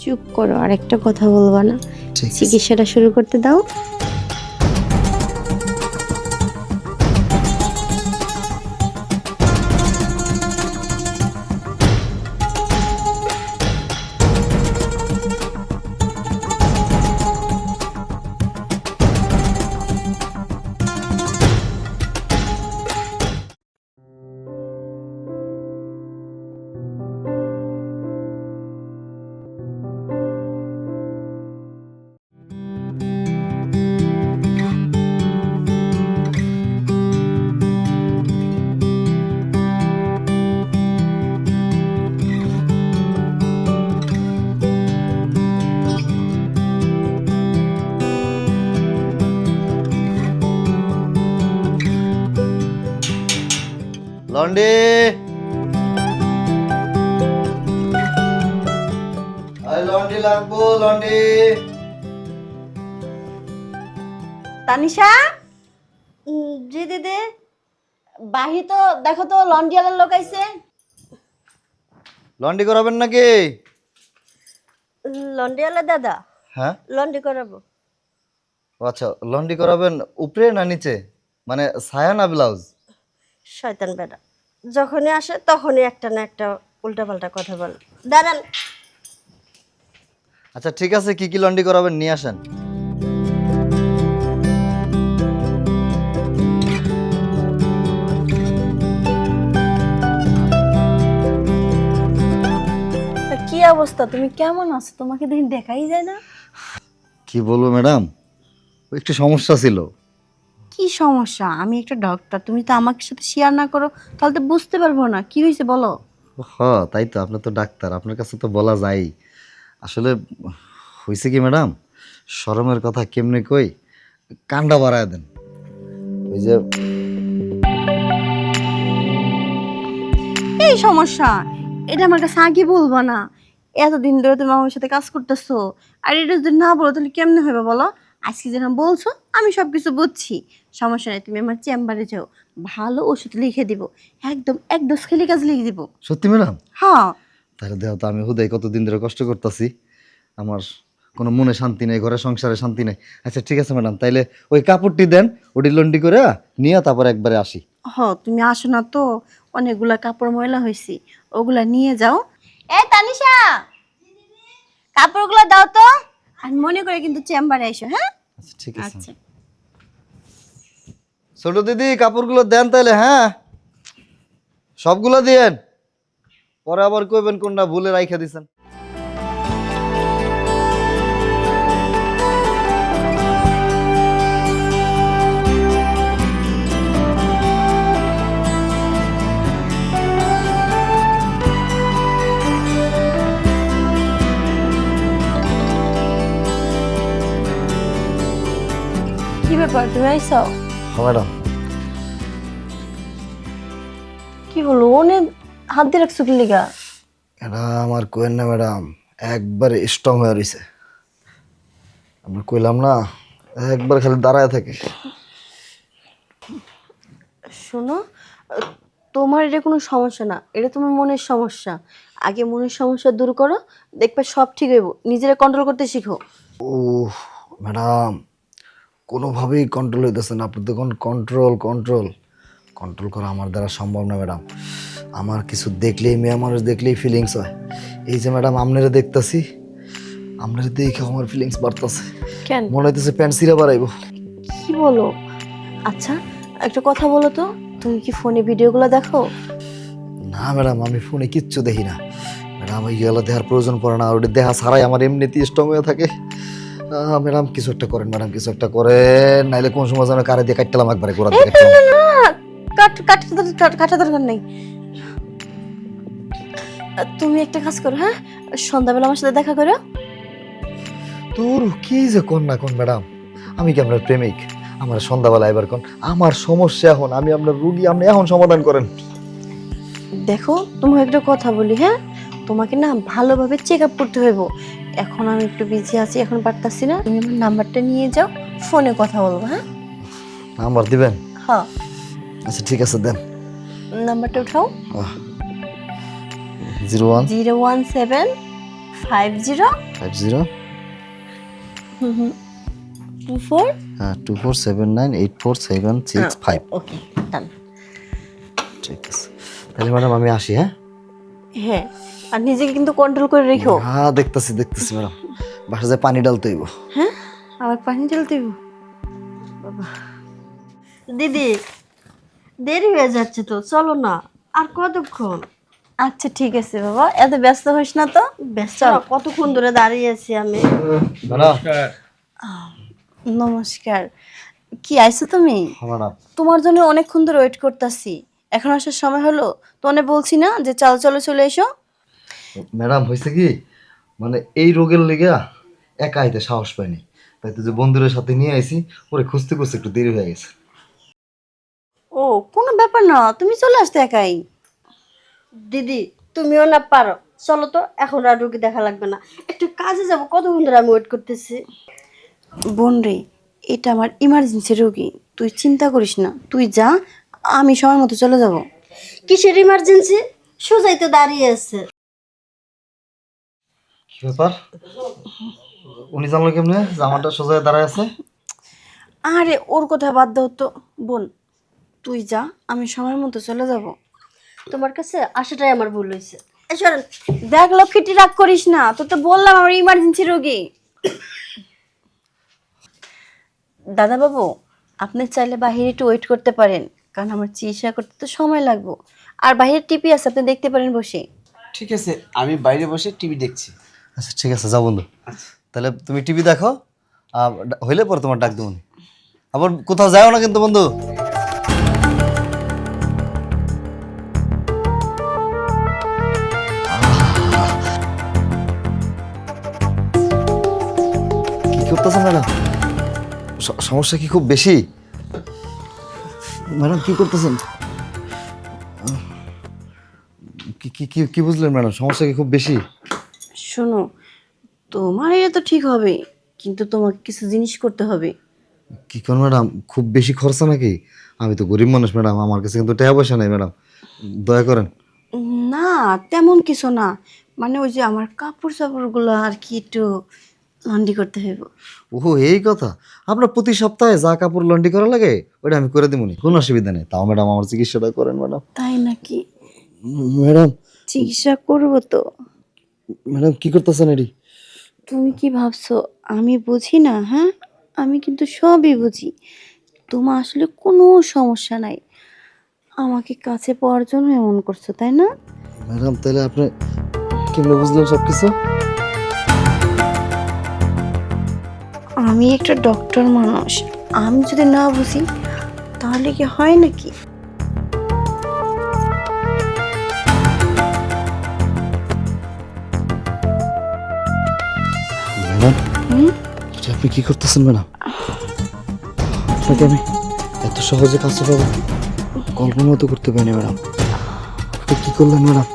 চুপ করো, আর একটা কথা বলবা না। ঠিক আছে। চিকিৎসাটা শুরু করতে দাও। লন্ডি, আই লন্ডি লাগবো, লন্ডি। তানিশা, জি দিদি, বাহি তো দেখো তো লন্ড্রিওয়ালার লোক আইছে। লন্ডি করাবেন নাকি? লন্ড্রিওয়ালা দাদা? হ্যাঁ। লন্ড্রি করাবো। ও আচ্ছা, লন্ডি করাবেন উপরে না নিচে, মানে সায়া না ব্লাউজ? শয়তান বেটা, যখনই আসে তখনই একটা না একটা উল্টাপাল্টা কথা বল। দাঁড়ান। আচ্ছা ঠিক আছে, কি কি লন্ডি করাবেন নিয়ে আসেন। কি অবস্থা, তুমি কেমন আছো? তোমাকে দেখি দেখাই যায় না। কি বলবো ম্যাডাম, একটু সমস্যা ছিল। কি সমস্যা? আমি একটা ডক্টর, তুমি তো আমাকে সাথে শেয়ার না করো তাহলে তো বুঝতে পারবো না কি হয়েছে, বলো। তাই তো, আপনি তো ডাক্তার, আপনার কাছে তো বলা যায়। আসলে হয়েছে কি ম্যাডাম, শরমের কথা কেমনে কই, কান্ডা বাড়ায় দেন। ওই যে এই সমস্যা, এটা আমার কাছে আগে বলবা না। এতদিন ধরে তুমি আমার সাথে কাজ করতেছো, আর এটা যদি না বলো তাহলে কেমনে হবে বলো। আজকে যেন বলছো, আমি সবকিছু বুঝছি। সমস্যা নেই, তুমি আমার চেম্বারে যাও, ভালো ওষুধ লিখে দিব। একদম এক ডোজ খেলে কাজ লিখে দিব। সত্যি ম্যাডাম? হ্যাঁ। তাহলে দেহ তো, আমি হুদাই কতদিন ধরে কষ্ট করতেছি, আমার কোনো মনে শান্তি নেই, ঘরে সংসারে শান্তি নেই। আচ্ছা ঠিক আছে ম্যাডাম, তাইলে ওই কাপড়টি দেন, ওটি লন্ডি করে নিয়ে তারপর একবারে আসি। তুমি আসো না তো, অনেকগুলা কাপড় ময়লা হয়েছি, ওগুলা নিয়ে যাও। এ তানিশা, কাপড়গুলো দাও তো, আর মনে করে কিন্তু চেম্বারে এসো। হ্যাঁ আচ্ছা ঠিক আছে। আচ্ছা। ছোট দিদি, কাপড়গুলো দেন তাইলে। হ্যাঁ, সবগুলো দিয়েন, পরে আবার কইবেন কোনটা ভুলে রাইখা দিছেন। কি ব্যাপার, তুমি আইসো? হ্যাঁ ম্যাডাম। কি হলো, অনেক হাত দিয়ে রাখছো কি লিগা? এটা আমার কোয়েন না ম্যাডাম, একবারে স্ট্রং হয়ে রয়েছে। আমরা কইলাম না, একবার খালি দাঁড়ায় থাকে। শোনো, তোমার এটা কোনো সমস্যা না, এটা তোমার মনের সমস্যা। আগে মনের সমস্যা দূর করো, দেখবে সব ঠিক হইব। নিজেরা কন্ট্রোল করতে শিখো। ও ম্যাডাম, কোনোভাবেই কন্ট্রোল হইতেছে না। আপনি দেখুন, কন্ট্রোল কন্ট্রোল কন্ট্রোল করা আমার দ্বারা সম্ভব না ম্যাডাম। আমার কিছু দেখলেই, মেয়ে মানুষ দেখলেই ফিলিংস হয়। এই যে ম্যাডাম, আপনারা দেখতেছি, আপনারা দেখে আমার ফিলিংস বাড়তেছে। কেন? মনে হইতেছে প্যান্ট সিরা বাড়াইবো। কি বলো? আচ্ছা, একটা কথা বলো তো, তুমি কি ফোনে ভিডিওগুলো দেখো? না ম্যাডাম, আমি ফোনে কিচ্ছু দেখি না ম্যাডাম। ওইগুলো দেখার প্রয়োজন পড়ে না, আর ওটা দেখা ছাড়াই আমার এমনিতেই স্ট্রং হয়ে থাকে। ম্যাডাম কিছু একটা করেন, ম্যাডাম কিছু একটা করেন, নাইলে কোন সময় যেন কারে দিয়ে কাটলাম, একবারে গোড়া দিয়ে কাটলাম। না, কাটা দরকার নেই। তুমি একটা কাজ করো, হ্যাঁ, সন্ধ্যাবেলা আমার সাথে দেখা করো। তোর কি যে কোন না কোন ম্যাডাম, আমি কি আপনার প্রেমিক? আমার সন্ধ্যাবেলা এবার কোন, আমার সমস্যা এখন, আমি আপনার রুগী, আপনি এখন সমাধান করেন। দেখো, তোমাকে একটা কথা বলি, হ্যাঁ, তোমাকে না ভালোভাবে চেক আপ করতে হইব। এখন আমি একটু বিজি আছি, এখন পারতাছি না। তুমি আমার নাম্বারটা নিয়ে যাও, ফোনে কথা বলবো। হ্যাঁ নাম্বার দিবেন? হ্যাঁ, আচ্ছা ঠিক আছে, দেন। নাম্বারটা উঠাও। 01 017 50 50 24 হ্যাঁ 2479847665 ওকে ডান। ঠিক আছে তাহলে ম্যাডাম আমি আসি। হ্যাঁ হ্যাঁ, আর নিজেকে কিন্তু কন্ট্রোল করে রেখো। হ্যাঁ দেখতেছি ম্যাডাম, বাসা যায় পানি ডালতে হইব। হ্যাঁ, আবার পানি ঢালতে হইব। বাবা দিদি, দেরি হয়ে যাচ্ছে তো, চলো না। আর কতক্ষণ? আচ্ছা ঠিক আছে বাবা, এত ব্যস্ত হইস না তো। ব্যস্ত না, কতক্ষণ ধরে দাঁড়িয়ে আছি আমি। ম্যাডাম নমস্কার। কি আইছো তুমি? ম্যাডাম তোমার জন্য অনেকক্ষণ ধরে ওয়েট করতেছি, এখন আসার সময় হলো। তোনে বলছি না যে চলো চলে এসো। ম্যাডাম হয়েছে কি, মানে এই রোগের লেগে একা আইতে সাহস পাইনি, তাই তো যে বন্ধুদের সাথে নিয়ে আইছি, ওরে খুঁজতে খুঁজতে একটু দেরি হয়ে গেছে। ও কোনো ব্যাপার না, তুমি চলে আসতে একাই। দিদি তুমিও না পারো, চলো তো, এখন আর রোগী দেখা লাগবে না, একটু কাজে যাব, কতক্ষণ ধরে আমি ওয়েট করতেছি। বোন রে, এটা আমার ইমার্জেন্সি রোগী, তুই চিন্তা করিস না, তুই যা, আমি সময় মতো চলে যাব। কিসের ইমার্জেন্সি? সোজাই তো দাঁড়িয়ে আছে। কি ব্যাপার, উনি জানলো কেমনে জামাটা সোজা দাঁড়ায় আছে? আরে ওর কথা বাদ দাও তো বোন, তুই যা, আমি সময় মতো চলে যাব। তোমার কাছে আসাটাই আমার ভুল হয়েছে। দেখ লক্ষ্মীটি, রাগ করিস না, তো তো বললাম আমার ইমার্জেন্সি রোগী। দাদা বাবু, আপনি চাইলে বাইরে একটু ওয়েট করতে পারেন, কারণ আমার চিকিৎসা করতে তো সময় লাগবে। আর বাইরে টিভি আছে, আপনি দেখতে পারেন বসে। ঠিক আছে, আমি বাইরে বসে টিভি দেখছি। আচ্ছা ঠিক আছে, যাও বন্ধু, তাহলে তুমি টিভি দেখো, হইলে পরে তোমার ডাক দেবো। আবার কোথাও যাও না কিন্তু বন্ধু। কি করতেছেন ম্যাডাম? সমস্যা কি খুব বেশি? ম্যাডাম কি করতেছেন? কি কি কি কি বুঝলেন ম্যাডাম, সমস্যা কি খুব বেশি? শোনো, তোমার এটা তো ঠিক হবে, কিন্তু তোমাকে কিছু জিনিস করতে হবে। কি করেন ম্যাডাম, খুব বেশি খরচা নাকি? আমি তো গরিব মানুষ ম্যাডাম, আমার কাছে কিন্তু টাকা পয়সা নেই ম্যাডাম, দয়া করেন। না তেমন কিছু না, মানে ওই যে আমার কাপড় চাপড়গুলো আর কি একটু লন্ড্রি করতে হইব। ও এই কথা, আপনার প্রতি সপ্তাহে যা কাপড় লন্ড্রি করা লাগে ওটা আমি করে দেবনি, কোনো অসুবিধা নেই। তাও ম্যাডাম আমার চিকিৎসাটা করেন ম্যাডাম। তাই নাকি? ম্যাডাম চিকিৎসা করবো তো। ম্যাডাম কি করতেছেন এটি? তুমি কি ভাবছো আমি বুঝি না? হ্যাঁ, আমি কিন্তু সবই বুঝি। তোমার আসলে কোনো সমস্যা নাই, আমাকে কাছে পাওয়ার জন্য এমন করছো, তাই না? ম্যাডাম তাহলে আপনি কেমনে বুঝলেন সব কিছু? আমি একটা ডক্টর মানুষ, আমি যদি না বুঝি তাহলে কি হয় নাকি? ম্যাডাম এটা আপনি কি করতেছেন ম্যাডাম? আপনাকে আমি এত সহজে কাছে পাবো কল্পনা তো করতে পারিনি ম্যাডাম। আপনি কি করলেন ম্যাডাম?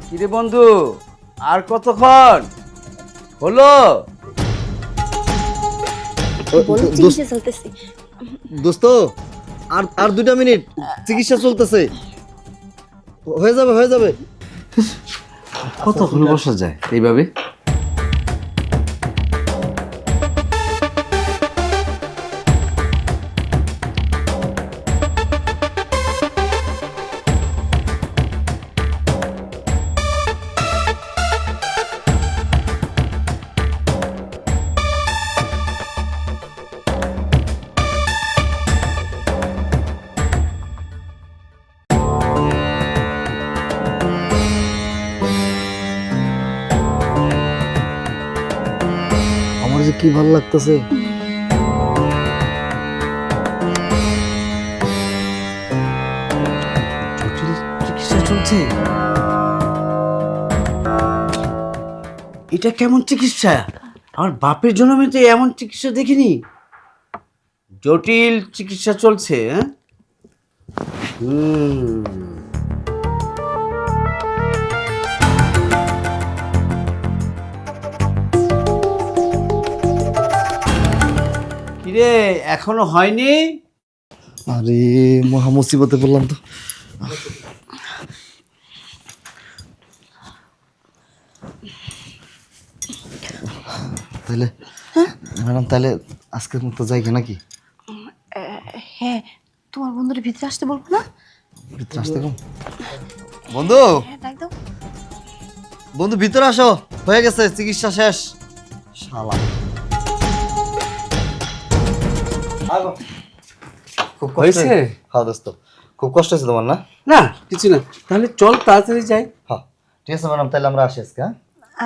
কিরে বন্ধু, আর কতক্ষণ হলো? বলো চিকিৎসা চলতেছে। দোস্ত আর আর 2টা মিনিট, চিকিৎসা চলতেছে, হয়ে যাবে হয়ে যাবে। কতক্ষণ বসা যায় এইভাবে? আমার যে কি ভালো লাগতেছে। জটিল চিকিৎসা চলছে? এটা কেমন চিকিৎসা? আমার বাপের জন্য আমি তো এমন চিকিৎসা দেখিনি। জটিল চিকিৎসা চলছে, হ্যাঁ? কিরে, এখনো হয়নি? আরে মহা মুসিবতে পড়লাম তো। তাহলে ম্যাডাম তাহলে আজকের মতো যাই নাকি? হ্যাঁ, তোমার বন্ধুর ভিতরে আসতে বলবো না? ভিতরে আসতে কম বন্ধু, হ্যাঁ, ডাক দাও। বন্ধু ভিতরে আসো, হয়ে গেছে চিকিৎসা শেষ। শালা খুব কষ্ট হয়েছে? হ্যাঁ দোস্ত, খুব কষ্ট হয়েছে তোমার না? না কিছু না, তাহলে চল তাড়াতাড়ি যাই। হ্যাঁ ঠিক আছে ম্যাডাম, তাহলে আমরা আসি আজকে। হ্যাঁ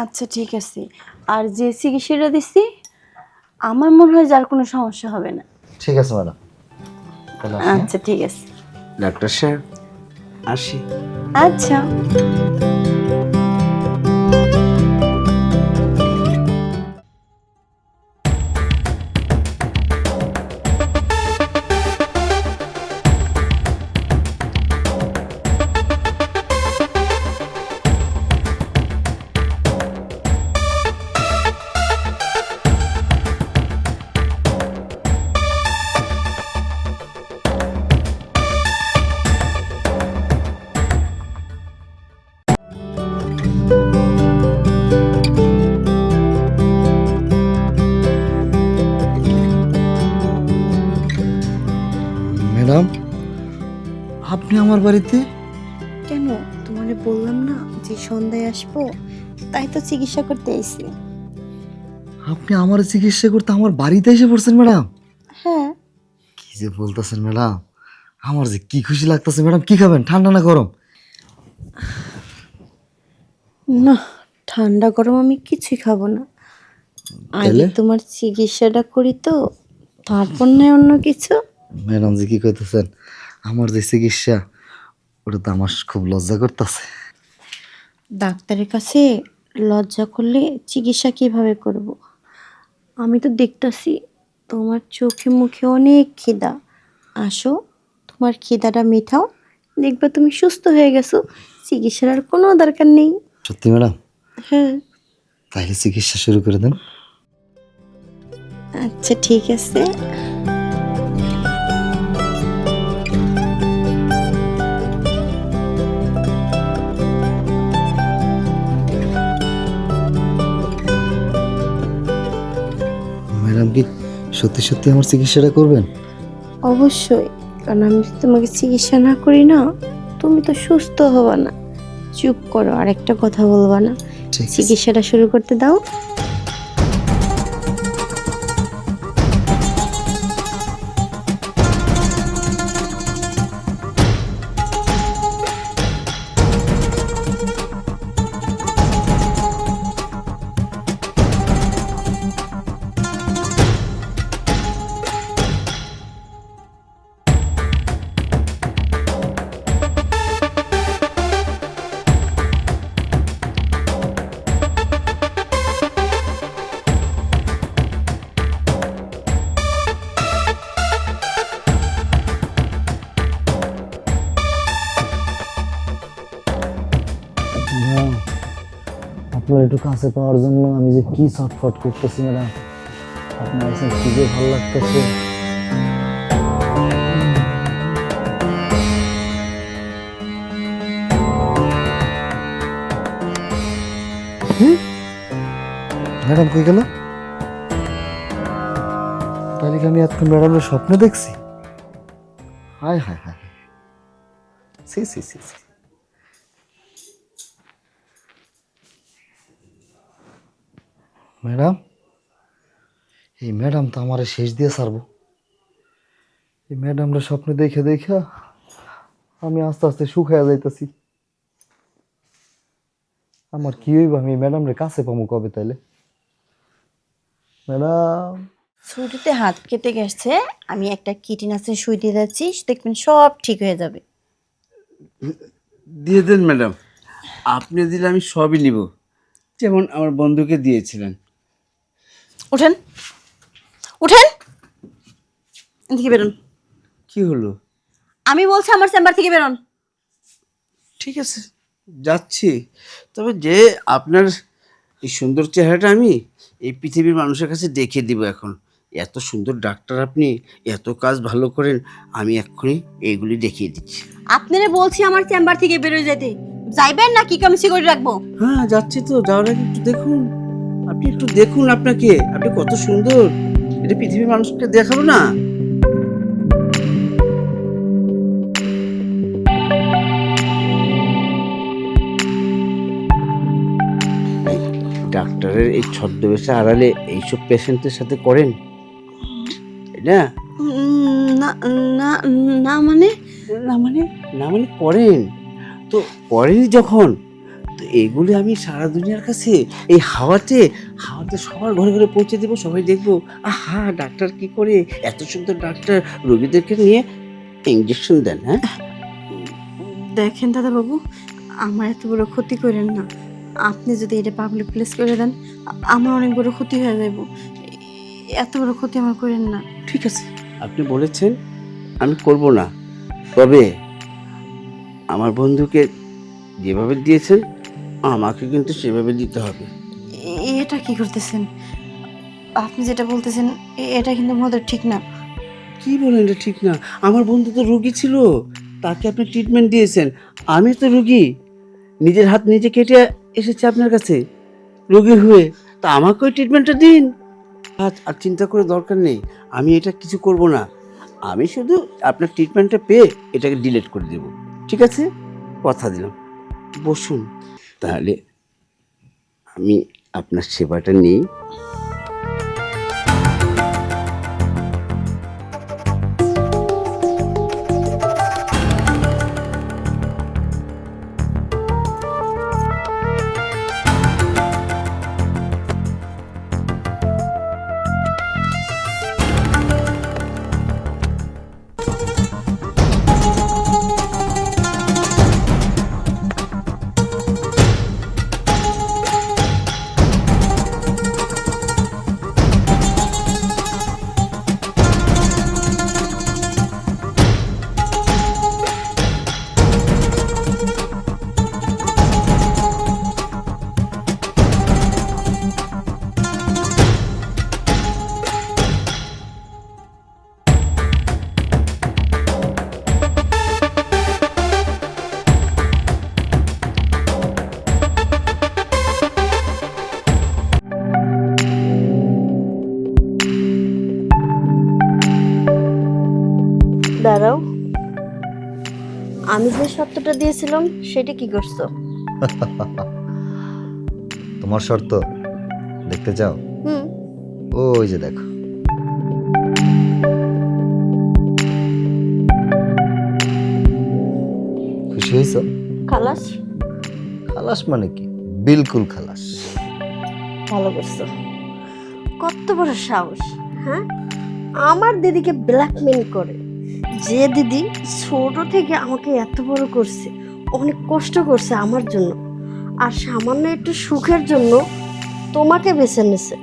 আচ্ছা ঠিক আছে। আর যে চিকিৎসাটা দিছি আমার মনে হয় যার কোনো সমস্যা হবে না। ঠিক আছে ম্যাডাম, তাহলে আসি, হ্যাঁ? আচ্ছা ঠিক আছে। ডাক্তার সাহেব আসি। আচ্ছা। ম্যাডাম আপনি আমার বাড়িতে? কেন, তোমারে বললাম না যে সন্ধ্যায় আসবো, তাই তো চিকিৎসা করতে এসেছি। আপনি আমার চিকিৎসা করতে আমার বাড়িতে এসে পড়ছেন ম্যাডাম? হ্যাঁ। কি যে বলতেছেন ম্যাডাম, আমার যে কি খুশি লাগতেছে ম্যাডাম। কি খাবেন, ঠান্ডা না গরম? না, ঠান্ডা গরম আমি কিছুই খাবো না। আগে তাহলে? তোমার চিকিৎসাটা করি তো, তারপর নয় অন্য কিছু। ম্যাডাম যে কি কইতেছেন, আমার যে চিকিৎসা ওটা তো আমার খুব লজ্জা করতেছে। ডাক্তারের কাছে লজ্জা করলে চিকিৎসা কিভাবে করব? আমি তো দেখতাছি তোমার চোখে মুখে অনেক খিদা। আসো, তোমার খিদাটা মেটাও, দেখবে তুমি সুস্থ হয়ে গেছো, চিকিৎসার আর কোনো দরকার নেই। সত্যি ম্যাডাম? হ্যাঁ। তাইলে চিকিৎসা শুরু করে দেন। আচ্ছা ঠিক আছে। ম্যাডাম কি সত্যি সত্যি আমার চিকিৎসাটা করবেন? অবশ্যই, কারণ আমি যদি তোমাকে চিকিৎসা না করি না, তুমি তো সুস্থ হবা না। চুপ করো, আর একটা কথা বলবা না। ঠিক আছে। চিকিৎসাটা শুরু করতে দাও। ম্যাডাম, আপনার একটু কাছে পাওয়ার জন্য আমি যে কি ছটফট করতেছি ম্যাডাম। আপনার কাছে কি যে ভালো লাগতেছে। ম্যাডাম কই গেল? তাহলে কি আমি এতক্ষণ ম্যাডামের স্বপ্ন দেখছি? হায় হায় হায়, সি সি সি সি। ম্যাডাম, এই ম্যাডাম তো আমার শেষ দিয়ে ছাড়বো। এই ম্যাডামরা স্বপ্নে দেখে দেখে আমি আস্তে আস্তে শুকাইয়া যাইতেছি। আমার কি হইব, আমি ম্যাডামরে কাছে পাবো কবে তাইলে? ম্যাডাম ছুটিতে হাত কেটে গেছে, আমি একটা কিটিনাসের সুই দিয়ে যাচ্ছি, দেখবেন সব ঠিক হয়ে যাবে। দিয়ে দেন ম্যাডাম, আপনি দিলে আমি সবই নিব, যেমন আমার বন্ধুকে দিয়েছিলেন। উঠেন, উঠেন, এদিকে বেরোন। কি হলো? আমি বলছি আমার চেম্বার থেকে বেরোন। ঠিক আছে যাচ্ছি, তবে যে আপনার এই সুন্দর চেহারাটা আমি এই পৃথিবীর মানুষের কাছে দেখিয়ে দিব। এখন এত সুন্দর ডাক্তার আপনি, এত কাজ ভালো করেন, আমি এক্ষুনি এইগুলি দেখিয়ে দিচ্ছি। আপনারে বলছি আমার চেম্বার থেকে বেরোয় যেতে, যাইবেন না কি কামসি করে রাখবো? হ্যাঁ যাচ্ছি তো, যাওয়ার আগে একটু দেখুন। আপনি একটু দেখুন আপনাকে, আপনি কত সুন্দর, এটা পৃথিবীর মানুষকে দেখাবো না? এই ডাক্তারের এই ছদ্মবেশে আড়ালে এইসব পেশেন্টের সাথে করেন, তাই না? না না না মানে না মানে, না মানে করেন তো, করেনই যখন, তো এইগুলি আমি সারা দুনিয়ার কাছে এই হাওয়াতে হাওয়াতে সবার ঘরে ঘরে পৌঁছে দেবো, সবাই দেখবো আহা ডাক্তার কি করে, এত সুন্দর ডাক্তার রোগীদেরকে নিয়ে ইঞ্জেকশন দেন। হ্যাঁ, দেখেন দাদা বাবু, আমার এত বড় ক্ষতি করেন না। আপনি যদি এটা পাবলিক প্লেস করে দেন, আমার অনেক বড় ক্ষতি হয়ে যাইব। এত বড় ক্ষতি আমার করেন না। ঠিক আছে, আপনি বলেছেন, আমি করব না, তবে আমার বন্ধুকে যেভাবে দিয়েছেন আমাকে কিন্তু সেভাবে দিতে হবে। এটা কি করতেছেন? আপনি যেটা বলতেছেন এটা কিন্তু আমাদের ঠিক না। কি বলেন, এটা ঠিক না? আমার বন্ধু তো রোগী ছিল, তাকে আপনি ট্রিটমেন্ট দিয়েছেন, আমি তো রোগী, নিজের হাত নিজে কেটে এসেছি আপনার কাছে রোগী হয়ে, তা আমাকে ওই ট্রিটমেন্টটা দিন। আর চিন্তা করে দরকার নেই, আমি এটা কিছু করব না, আমি শুধু আপনার ট্রিটমেন্টটা পেয়ে এটাকে ডিলিট করে দেব, ঠিক আছে? কথা দিলাম। বসুন তাহলে, আমি আপনার সেবাটা নিই। দাঁড়াও, আমি যে শর্তটা দিয়েছিলাম সেটা কি করছো? তোমার শর্ত দেখতে চাও? হুম। ওই যে দেখো। খুশি হয়েছ? খালাস? খালাস মানে কি? বিলকুল খালাস। ভালো করছো। কত বড় সাহস, হ্যাঁ? আমার দিদিকে ব্ল্যাকমেল করে। যে দিদি ছোট থেকে আমাকে এত বড় করছে, অনেক কষ্ট করছে আমার জন্য, আর সামান্য একটু সুখের জন্য তোমাকে বেছে নিছে,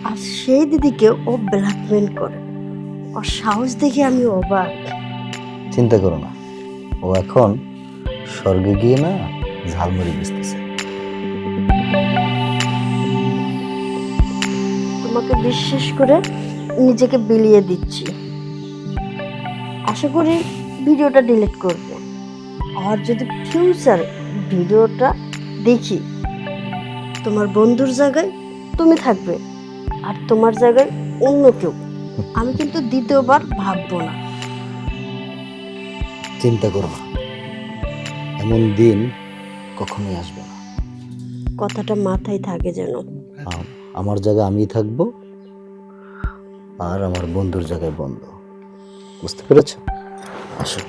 আর সেই দিদিকে ও ব্ল্যাকমেল করে। ওর সাহস দেখে আমি অবাক। চিন্তা করো না, ও এখন স্বর্গে গিয়ে না ঝালমুড়ি বেচতেছে। তোমাকে বিশ্বাস করে নিজেকে বিলিয়ে দিচ্ছি। আশা করি ভিডিওটা ডিলিট করবে। আর যদি ফিউচারে ভিডিওটা দেখি, তোমার বন্ধুর জায়গায় তুমি থাকবে, আর তোমার জায়গায় অন্য কেউ, আমি কিন্তু দ্বিতীয়বার ভাববো না। চিন্তা করো না, এমন দিন কখনোই আসবে না। কথাটা মাথায় থাকে যেন। আমার জায়গায় আমি থাকবো, আর আমার বন্ধুর জায়গায় বন্ধু। বুঝতে পেরেছ? আসো।